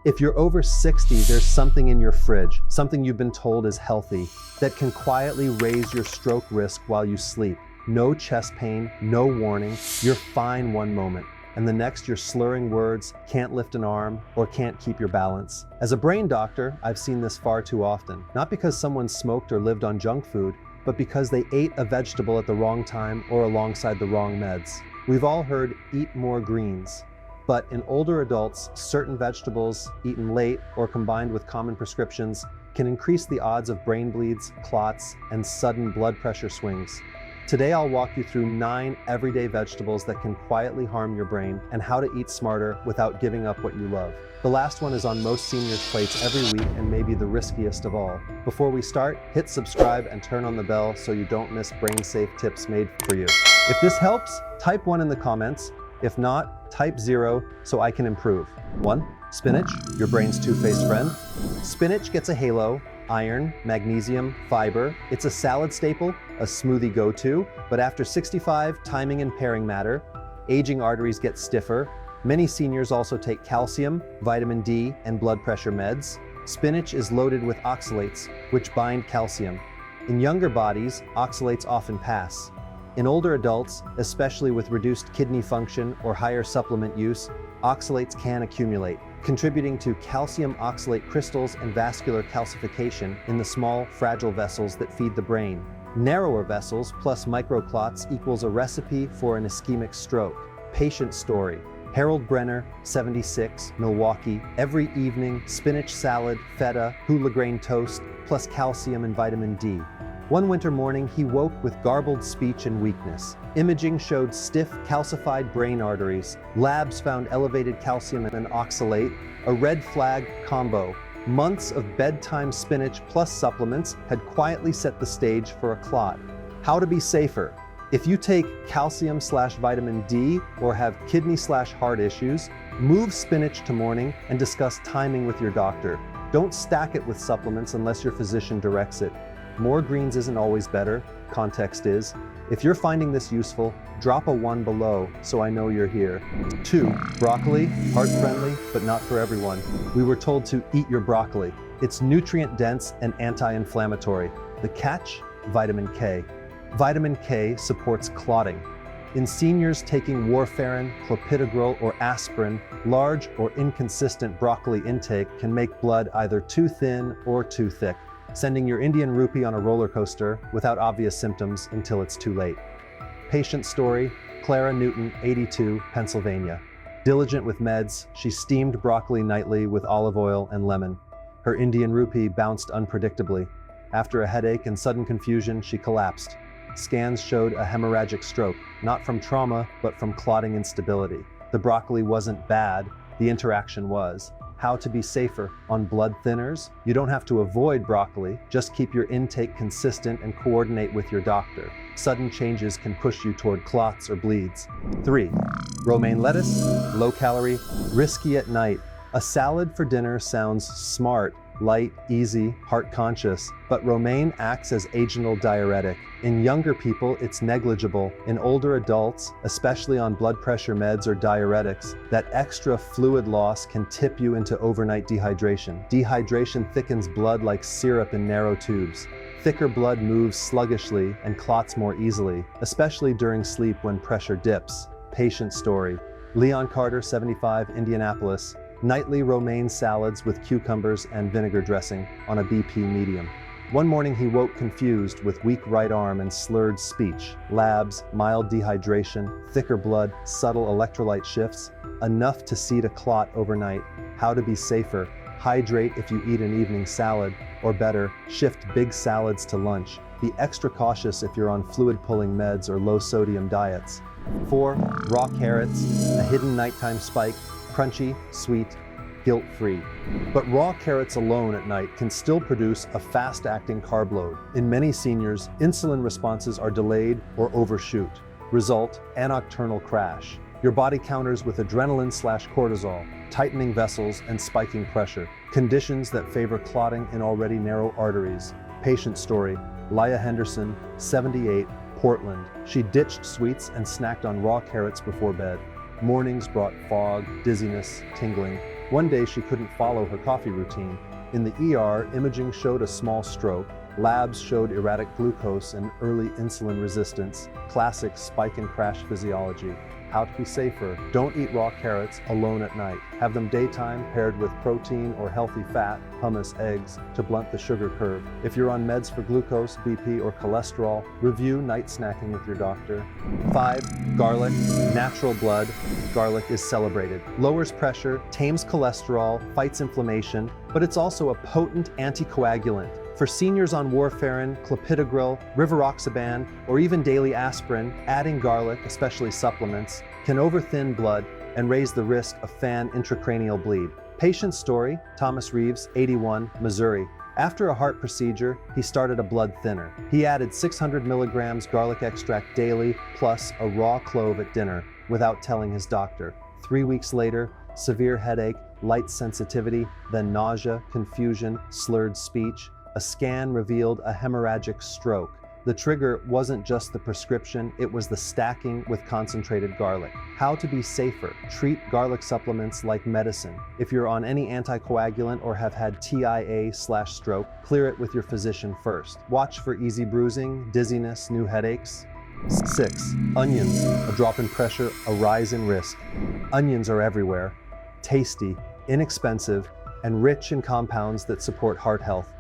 If you're over 60, there's something in your fridge, something you've been told is healthy, that can quietly raise your stroke risk while you sleep. No chest pain, no warning, you're fine one moment, and the next you're slurring words, can't lift an arm, or can't keep your balance. As a brain doctor, I've seen this far too often, not because someone smoked or lived on junk food, but because they ate a vegetable at the wrong time or alongside the wrong meds. We've all heard, eat more greens. But in older adults, certain vegetables eaten late or combined with common prescriptions can increase the odds of brain bleeds, clots, and sudden blood pressure swings. Today, I'll walk you through 9 everyday vegetables that can quietly harm your brain and how to eat smarter without giving up what you love. The last one is on most seniors' plates every week and may be the riskiest of all. Before we start, hit subscribe and turn on the bell so you don't miss brain-safe tips made for you. If this helps, type 1 in the comments. If not, type 0 so I can improve. 1. Spinach, your brain's two-faced friend. Spinach gets a halo, iron, magnesium, fiber. It's a salad staple, a smoothie go-to, but after 65, timing and pairing matter. Aging arteries get stiffer. Many seniors also take calcium, vitamin D, and blood pressure meds. Spinach is loaded with oxalates, which bind calcium. In younger bodies, oxalates often pass. In older adults, especially with reduced kidney function or higher supplement use, oxalates can accumulate, contributing to calcium oxalate crystals and vascular calcification in the small, fragile vessels that feed the brain. Narrower vessels plus microclots equals a recipe for an ischemic stroke. Patient story. Harold Brenner, 76, Milwaukee. Every evening, spinach salad, feta, hula grain toast, plus calcium and vitamin D. One winter morning, he woke with garbled speech and weakness. Imaging showed stiff, calcified brain arteries. Labs found elevated calcium and oxalate, a red flag combo. Months of bedtime spinach plus supplements had quietly set the stage for a clot. How to be safer? If you take calcium/vitamin D or have kidney/heart issues, move spinach to morning and discuss timing with your doctor. Don't stack it with supplements unless your physician directs it. More greens isn't always better, context is. If you're finding this useful, drop a 1 below so I know you're here. 2. Broccoli, heart-friendly, but not for everyone. We were told to eat your broccoli. It's nutrient-dense and anti-inflammatory. The catch? Vitamin K. Vitamin K supports clotting. In seniors taking warfarin, clopidogrel, or aspirin, large or inconsistent broccoli intake can make blood either too thin or too thick, sending your Indian rupee on a roller coaster without obvious symptoms until it's too late. Patient story, Clara Newton, 82, Pennsylvania. Diligent with meds, she steamed broccoli nightly with olive oil and lemon. Her Indian rupee bounced unpredictably. After a headache and sudden confusion, she collapsed. Scans showed a hemorrhagic stroke, not from trauma, but from clotting instability. The broccoli wasn't bad, the interaction was. How to be safer on blood thinners? You don't have to avoid broccoli, just keep your intake consistent and coordinate with your doctor. Sudden changes can push you toward clots or bleeds. 3. Romaine lettuce, low calorie, risky at night. A salad for dinner sounds smart, light, easy, heart-conscious, but romaine acts as agenal diuretic. In younger people, it's negligible. In older adults, especially on blood pressure meds or diuretics, that extra fluid loss can tip you into overnight dehydration. Dehydration thickens blood like syrup in narrow tubes. Thicker blood moves sluggishly and clots more easily, especially during sleep when pressure dips. Patient story. Leon Carter, 75, Indianapolis. Nightly romaine salads with cucumbers and vinegar dressing on a BP medium. One morning he woke confused with weak right arm and slurred speech. Labs, mild dehydration, thicker blood, subtle electrolyte shifts, enough to seed a clot overnight. How to be safer? Hydrate if you eat an evening salad, or better, shift big salads to lunch. Be extra cautious if you're on fluid-pulling meds or low-sodium diets. 4. Raw carrots, a hidden nighttime spike, crunchy, sweet, guilt-free. But raw carrots alone at night can still produce a fast-acting carb load. In many seniors, insulin responses are delayed or overshoot. Result, anocturnal crash. Your body counters with adrenaline/cortisol, tightening vessels and spiking pressure, conditions that favor clotting in already narrow arteries. Patient story, Laya Henderson, 78, Portland. She ditched sweets and snacked on raw carrots before bed. Mornings brought fog, dizziness, tingling. One day she couldn't follow her coffee routine. In the ER, imaging showed a small stroke. Labs showed erratic glucose and early insulin resistance, classic spike and crash physiology. How to be safer: don't eat raw carrots alone at night. Have them daytime paired with protein or healthy fat, hummus, eggs, to blunt the sugar curve. If you're on meds for glucose, BP, or cholesterol, review night snacking with your doctor. 5. Garlic, natural blood. Garlic is celebrated. Lowers pressure, tames cholesterol, fights inflammation, but it's also a potent anticoagulant. For seniors on warfarin, clopidogrel, rivaroxaban, or even daily aspirin, adding garlic, especially supplements, can overthin blood and raise the risk of fan intracranial bleed. Patient story: Thomas Reeves, 81, Missouri. After a heart procedure, he started a blood thinner. He added 600 milligrams garlic extract daily, plus a raw clove at dinner, without telling his doctor. 3 weeks later, severe headache, light sensitivity, then nausea, confusion, slurred speech. A scan revealed a hemorrhagic stroke. The trigger wasn't just the prescription, it was the stacking with concentrated garlic. How to be safer: treat garlic supplements like medicine. If you're on any anticoagulant or have had TIA/stroke, clear it with your physician first. Watch for easy bruising, dizziness, new headaches. 6. Onions, a drop in pressure, a rise in risk. Onions are everywhere, tasty, inexpensive, and rich in compounds that support heart health.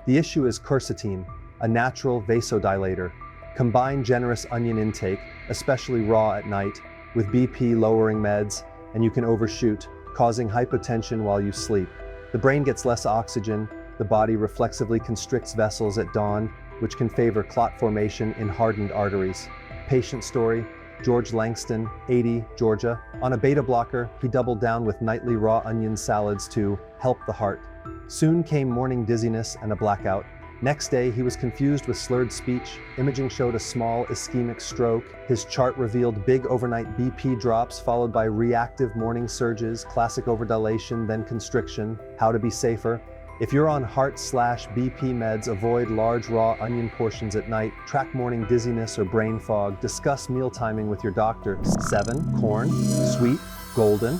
The issue is quercetin, a natural vasodilator. Combine generous onion intake, especially raw at night, with BP lowering meds, and you can overshoot, causing hypotension while you sleep. The brain gets less oxygen, the body reflexively constricts vessels at dawn, which can favor clot formation in hardened arteries. Patient story: George Langston, 80, Georgia. On a beta blocker, he doubled down with nightly raw onion salads to help the heart. Soon came morning dizziness and a blackout. Next day, he was confused with slurred speech. Imaging showed a small ischemic stroke. His chart revealed big overnight BP drops followed by reactive morning surges, classic overdilation, then constriction. How to be safer: if you're on heart/BP meds, avoid large raw onion portions at night. Track morning dizziness or brain fog. Discuss meal timing with your doctor. 7. Corn, sweet, golden.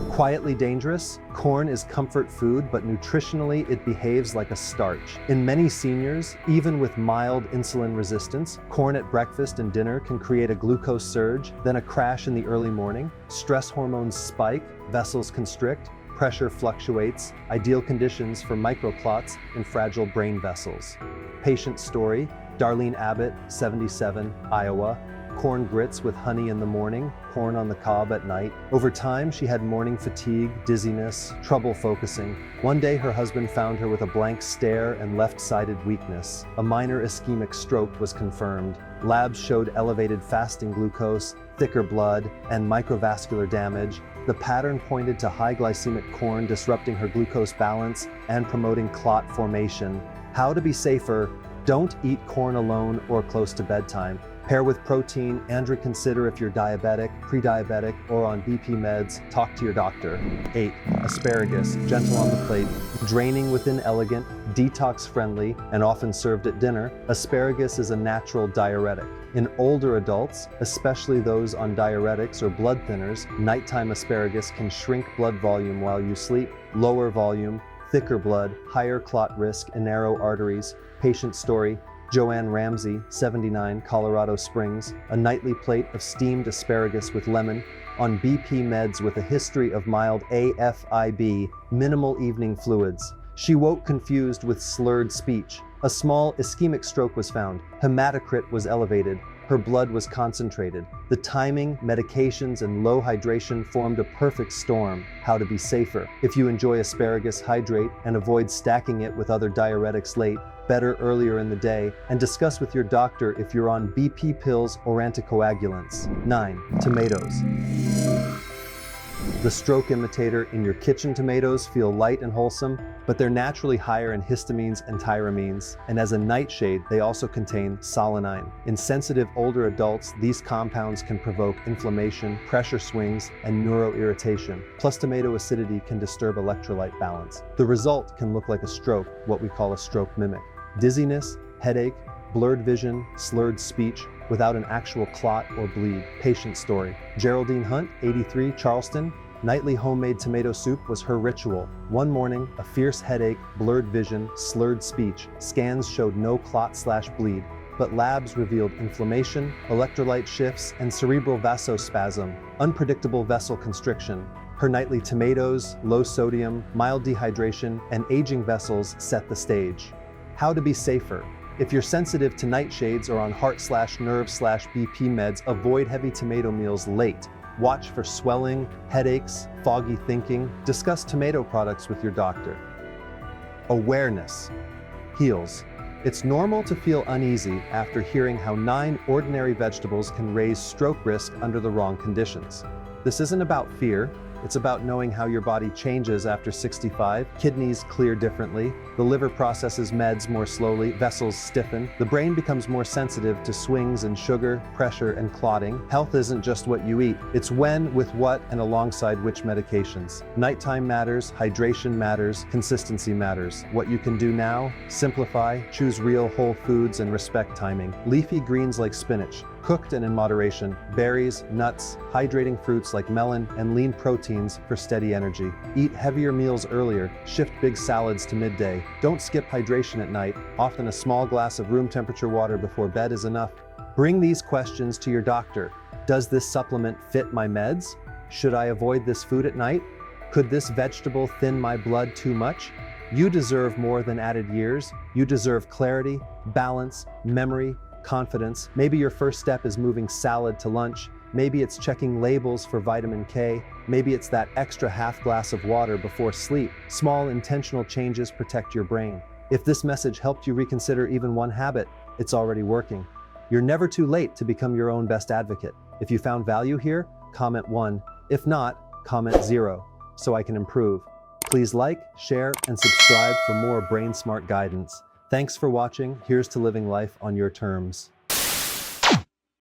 Quietly dangerous: corn is comfort food, but nutritionally it behaves like a starch. In many seniors, even with mild insulin resistance, corn at breakfast and dinner can create a glucose surge, then a crash in the early morning. Stress hormones spike, vessels constrict, pressure fluctuates, ideal conditions for microclots and fragile brain vessels. Patient story: Darlene Abbott, 77, Iowa. Corn grits with honey in the morning, corn on the cob at night. Over time, she had morning fatigue, dizziness, trouble focusing. One day, her husband found her with a blank stare and left-sided weakness. A minor ischemic stroke was confirmed. Labs showed elevated fasting glucose, thicker blood, and microvascular damage. The pattern pointed to high glycemic corn disrupting her glucose balance and promoting clot formation. How to be safer: don't eat corn alone or close to bedtime. Pair with protein and reconsider if you're diabetic, pre-diabetic, or on BP meds. Talk to your doctor. 8. Asparagus, gentle on the plate, draining within elegant, detox-friendly, and often served at dinner. Asparagus is a natural diuretic. In older adults, especially those on diuretics or blood thinners, nighttime asparagus can shrink blood volume while you sleep. Lower volume, thicker blood, higher clot risk, and narrow arteries. Patient story: Joanne Ramsey, 79, Colorado Springs. A nightly plate of steamed asparagus with lemon. On BP meds with a history of mild AFib, minimal evening fluids. She woke confused with slurred speech. A small ischemic stroke was found. Hematocrit was elevated. Her blood was concentrated. The timing, medications, and low hydration formed a perfect storm. How to be safer: if you enjoy asparagus, hydrate and avoid stacking it with other diuretics late. Better earlier in the day, and discuss with your doctor if you're on BP pills or anticoagulants. 9. Tomatoes. The stroke imitator in your kitchen tomatoes feel light and wholesome, but they're naturally higher in histamines and tyramines, and as a nightshade, they also contain solanine. In sensitive older adults, these compounds can provoke inflammation, pressure swings, and neuroirritation. Plus, tomato acidity can disturb electrolyte balance. The result can look like a stroke, what we call a stroke mimic. Dizziness, headache, blurred vision, slurred speech, without an actual clot or bleed. Patient story: Geraldine Hunt, 83, Charleston. Nightly homemade tomato soup was her ritual. One morning, a fierce headache, blurred vision, slurred speech. Scans showed no clot/bleed, but labs revealed inflammation, electrolyte shifts, and cerebral vasospasm, unpredictable vessel constriction. Her nightly tomatoes, low sodium, mild dehydration, and aging vessels set the stage. How to be safer. If you're sensitive to nightshades or on heart/nerve/BP meds, avoid heavy tomato meals late. Watch for swelling, headaches, foggy thinking. Discuss tomato products with your doctor. Awareness heals. It's normal to feel uneasy after hearing how 9 ordinary vegetables can raise stroke risk under the wrong conditions. This isn't about fear. It's about knowing how your body changes after 65. Kidneys clear differently, the liver processes meds more slowly, vessels stiffen, the brain becomes more sensitive to swings in sugar, pressure, and clotting. Health isn't just what you eat, it's when, with what, and alongside which medications. Nighttime matters, hydration matters, consistency matters. What you can do now: simplify, choose real whole foods, and respect timing. Leafy greens like spinach, cooked and in moderation, berries, nuts, hydrating fruits like melon, and lean proteins for steady energy. Eat heavier meals earlier, shift big salads to midday. Don't skip hydration at night. Often a small glass of room temperature water before bed is enough. Bring these questions to your doctor. Does this supplement fit my meds? Should I avoid this food at night? Could this vegetable thin my blood too much? You deserve more than added years. You deserve clarity, balance, memory, confidence. Maybe your first step is moving salad to lunch. Maybe it's checking labels for vitamin K. Maybe it's that extra half glass of water before sleep. Small intentional changes protect your brain. If this message helped you reconsider even one habit, it's already working. You're never too late to become your own best advocate. If you found value here, comment 1. If not, comment 0, so I can improve. Please like, share, and subscribe for more brain smart guidance. Thanks for watching. Here's to living life on your terms.